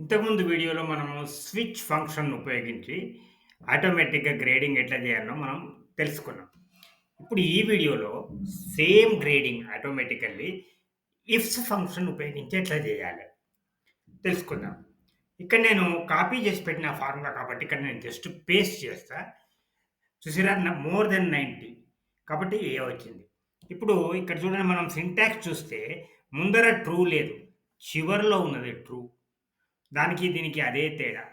ఇంతకుముందు వీడియోలో మనము స్విచ్ ఫంక్షన్ ఉపయోగించి ఆటోమేటిక్‌గా గ్రేడింగ్ ఎట్లా చేయాలో మనం తెలుసుకున్నాం. ఇప్పుడు ఈ వీడియోలో same grading automatically ifs function ఉపయోగించి ఎట్లా చేయాలి తెలుసుకుందాం. ఇక్కడ నేను కాపీ చేసి పెట్టిన ఫార్ములా కాబట్టి ఇక్కడ నేను జస్ట్ పేస్ట్ చేస్తా. చూసారా? మోర్ దెన్ 90 కాబట్టి ఏ వచ్చింది. ఇప్పుడు ఇక్కడ చూడండి మనం సింటాక్స్ చూస్తే ముందర ట్రూ లేదు. చివర్లో ఉన్నది ట్రూ. దానికి దీనికి అదే తేడా.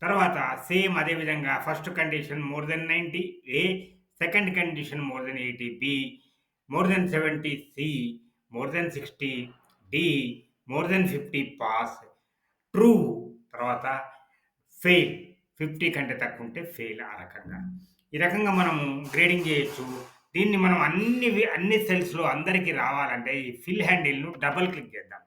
తర్వాత సేమ్ అదే విధంగా first condition more than 90 A, second condition more than 80 B, more than 70 C, more than 60 D, more than 50 pass, true తర్వాత ఫెయిల్ 50 కంటే తక్కువ ఉంటే ఫెయిల్ ఆ రకంగా. ఈ రకంగా మనము గ్రేడింగ్ చేయొచ్చు. దీన్ని మనం అన్ని సెల్స్‌లో అందరికి రావాలంటే ఈ ఫిల్ హ్యాండిల్‌ను డబుల్ క్లిక్ చేద్దాం.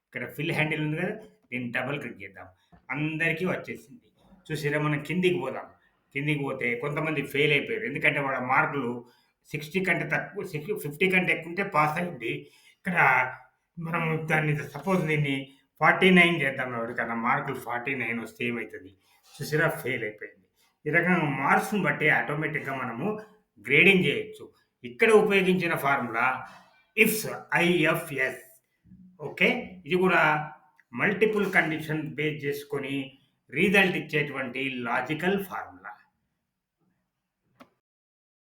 ఇక్కడ ఫిల్ హ్యాండిల్ ఉంది కదా! దీన్ని డబుల్ క్లిక్ చేద్దాం. అందరికీ వచ్చేసింది. చూసిర్రా మనం కిందికి పోదాం. కిందికి పోతే కొంతమంది ఫెయిల్ అయిపోయారు. ఎందుకంటే వాళ్ళ మార్కులు 60 కంటే తక్కువ 50 కంటే ఎక్కువ ఉంటే పాస్ అయింది. ఇక్కడ మనం దాన్ని సపోజ్ దీన్ని 49 చేద్దాం ఎవరికన్నా మార్కులు 49 వస్తే ఏమైతది? చూసిర్రా ఫెయిల్ అయిపోయింది. ఈ రకంగా మార్క్స్‌ని బట్టి ఆటోమేటిక్‌గా మనము గ్రేడింగ్ చేయొచ్చు. ఇక్కడ ఉపయోగించిన ఫార్ములా ఇఫ్స్ ఐఎఫ్ఎస్. ఓకే. ఇది కూడా మల్టిపుల్ కండిషన్ బేస్ చేసుకొని రిజల్ట్ ఇచ్చేటువంటి లాజికల్ ఫార్ములా.